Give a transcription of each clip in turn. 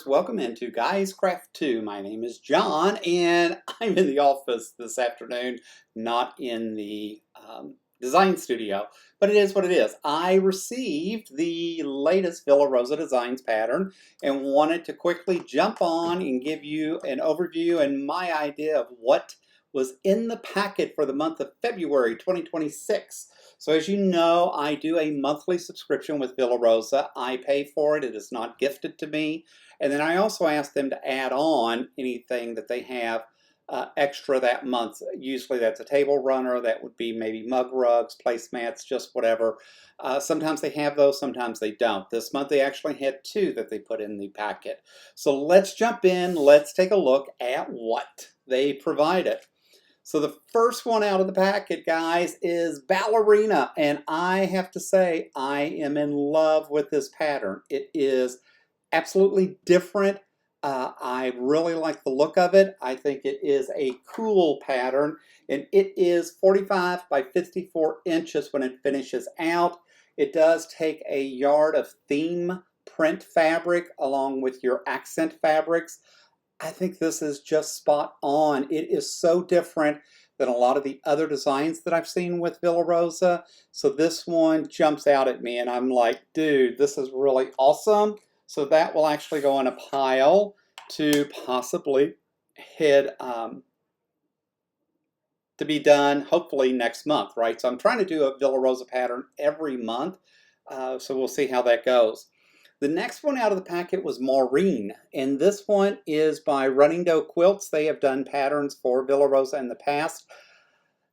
viewers, welcome into Guys Craft 2. My name is John and I'm in the office this afternoon, not in the design studio, but it is what it is. I received the latest Villa Rosa Designs pattern and wanted to quickly jump on and give you an overview and my idea of what was in the packet for the month of February 2026. So as you know, I do a monthly subscription with Villa Rosa. I pay for it. It is not gifted to me. And then I also ask them to add on anything that they have extra that month. Usually that's a table runner. That would be maybe mug rugs, placemats, just whatever. Sometimes they have those, sometimes they don't. This month they actually had two that they put in the packet. So let's jump in. Let's take a look at what they provided. So the first one out of the packet, guys, is Ballerina. And I have to say, I am in love with this pattern. It is absolutely different. I really like the look of it. I think it is a cool pattern. And it is 45 by 54 inches when it finishes out. It does take a yard of theme print fabric along with your accent fabrics. I think this is just spot on. It is so different than a lot of the other designs that I've seen with Villa Rosa. So this one jumps out at me and I'm like, dude, this is really awesome. So that will actually go in a pile to possibly head to be done hopefully next month, right? So I'm trying to do a Villa Rosa pattern every month. So we'll see how that goes. The next one out of the packet was Maureen, and this one is by Running Dough Quilts. They have done patterns for Villa Rosa in the past.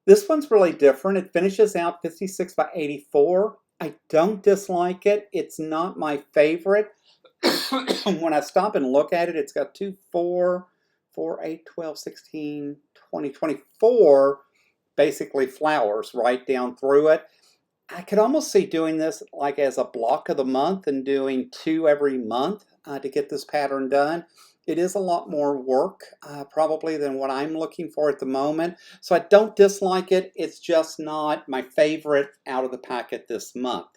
This one's really different. It finishes out 56 by 84. I don't dislike it. It's not my favorite. When I stop and look at it, it's got 2, 4, 8, 12, 16, 20, 24 basically flowers right down through it. I could almost see doing this like as a block of the month and doing 2 every month to get this pattern done. It is a lot more work probably than what I'm looking for at the moment. So I don't dislike it. It's just not my favorite out of the packet this month.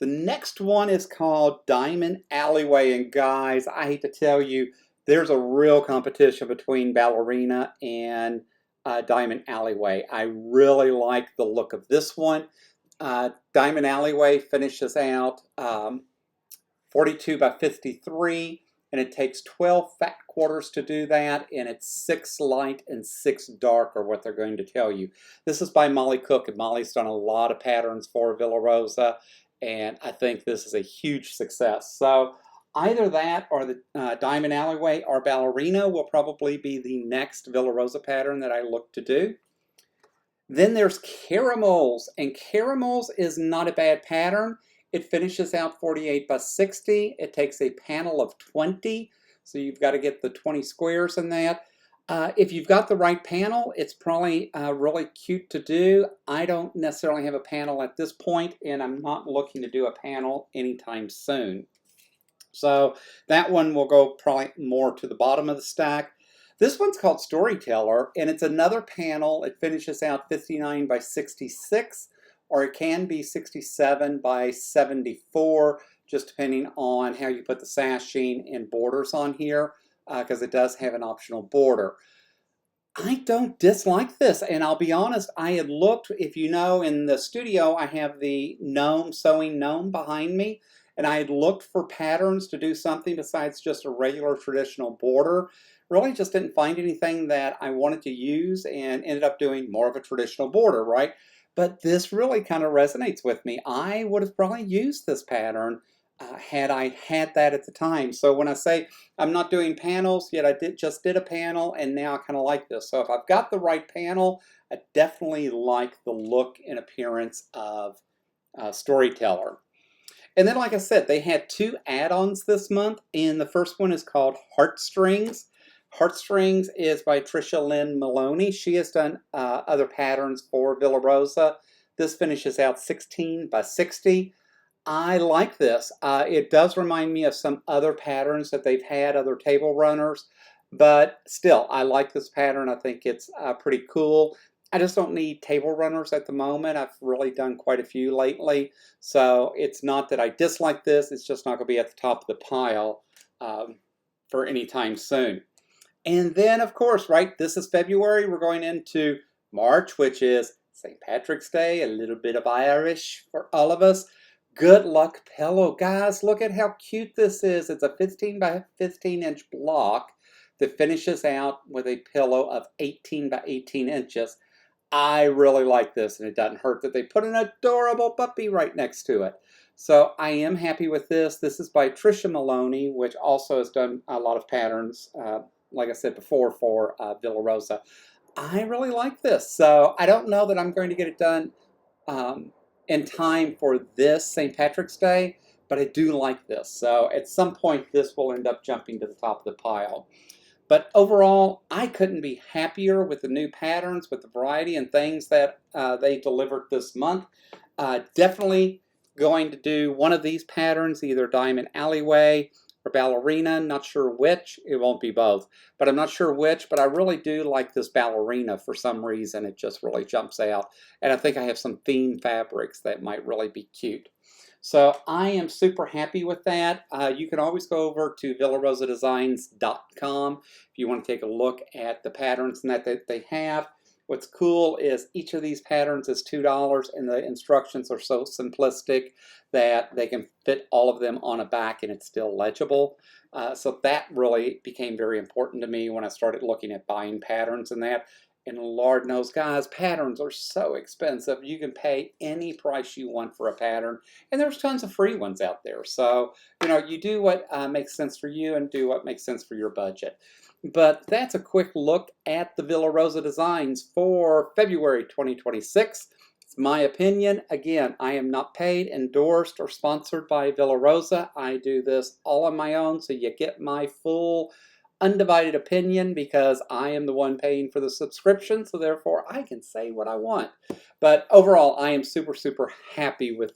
The next one is called Diamond Alleyway. And guys, I hate to tell you, there's a real competition between Ballerina and Diamond Alleyway. I really like the look of this one. Diamond Alleyway finishes out 42 by 53, and it takes 12 fat quarters to do that, and it's 6 light and 6 dark are what they're going to tell you. This is by Molly Cook, and Molly's done a lot of patterns for Villa Rosa, and I think this is a huge success. So either that or the Diamond Alleyway or Ballerina will probably be the next Villa Rosa pattern that I look to do. Then there's Caramels, and Caramels is not a bad pattern. It finishes out 48 by 60. It takes a panel of 20, so you've got to get the 20 squares in that. If you've got the right panel, it's probably really cute to do. I don't necessarily have a panel at this point, and I'm not looking to do a panel anytime soon. So that one will go probably more to the bottom of the stack. This one's called Storyteller, and it's another panel. It finishes out 59 by 66, or it can be 67 by 74, just depending on how you put the sashing and borders on here, because it does have an optional border. I don't dislike this, and I'll be honest, I had looked, if you know, in the studio, I have the gnome, sewing gnome behind me, and I had looked for patterns to do something besides just a regular traditional border. Really just didn't find anything that I wanted to use and ended up doing more of a traditional border, right? But this really kind of resonates with me. I would have probably used this pattern had I had that at the time. So when I say I'm not doing panels, yet I just did a panel and now I kind of like this. So if I've got the right panel, I definitely like the look and appearance of Storyteller. And then, like I said, they had 2 add-ons this month, and the first one is called Heartstrings. Heartstrings is by Tricia Lynn Maloney. She has done other patterns for Villa Rosa. This finishes out 16 by 60. I like this. It does remind me of some other patterns that they've had, other table runners, but still, I like this pattern. I think it's pretty cool. I just don't need table runners at the moment. I've really done quite a few lately, so it's not that I dislike this. It's just not going to be at the top of the pile um, for any time soon. And then, of course, right, this is February. We're going into March, which is St. Patrick's Day, a little bit of Irish for all of us. Good luck pillow. Guys, look at how cute this is. It's a 15 by 15 inch block that finishes out with a pillow of 18 by 18 inches. I really like this, and it doesn't hurt that they put an adorable puppy right next to it. So I am happy with this. This is by Trisha Maloney, which also has done a lot of patterns, like I said before, for Villa Rosa. I really like this. So I don't know that I'm going to get it done in time for this St. Patrick's Day, but I do like this. So at some point, this will end up jumping to the top of the pile. But overall, I couldn't be happier with the new patterns, with the variety and things that they delivered this month. Definitely going to do one of these patterns, either Diamond Alleyway or Ballerina. Not sure which. It won't be both, but I'm not sure which. But I really do like this Ballerina for some reason. It just really jumps out. And I think I have some theme fabrics that might really be cute. So I am super happy with that. You can always go over to villarosadesigns.com if you want to take a look at the patterns that they have. What's cool is each of these patterns is $2, and the instructions are so simplistic that they can fit all of them on a back and it's still legible. So that really became very important to me when I started looking at buying patterns and that. And Lord knows, guys, patterns are so expensive. You can pay any price you want for a pattern, and there's tons of free ones out there. So, you do what makes sense for you and do what makes sense for your budget. But that's a quick look at the Villa Rosa designs for February 2026. It's my opinion. Again, I am not paid, endorsed, or sponsored by Villa Rosa. I do this all on my own, so you get my full undivided opinion because I am the one paying for the subscription, so therefore I can say what I want. But overall, I am super, super happy with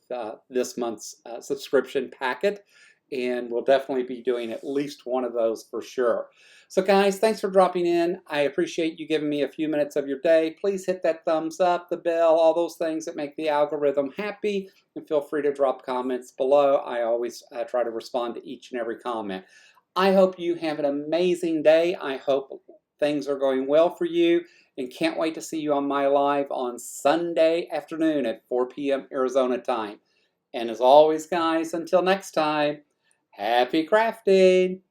this month's subscription packet, and we'll definitely be doing at least one of those for sure. So guys, thanks for dropping in. I appreciate you giving me a few minutes of your day. Please hit that thumbs up, the bell, all those things that make the algorithm happy, and feel free to drop comments below. I always try to respond to each and every comment. I hope you have an amazing day. I hope things are going well for you, and can't wait to see you on my live on Sunday afternoon at 4 p.m. Arizona time. And as always, guys, until next time, happy crafting!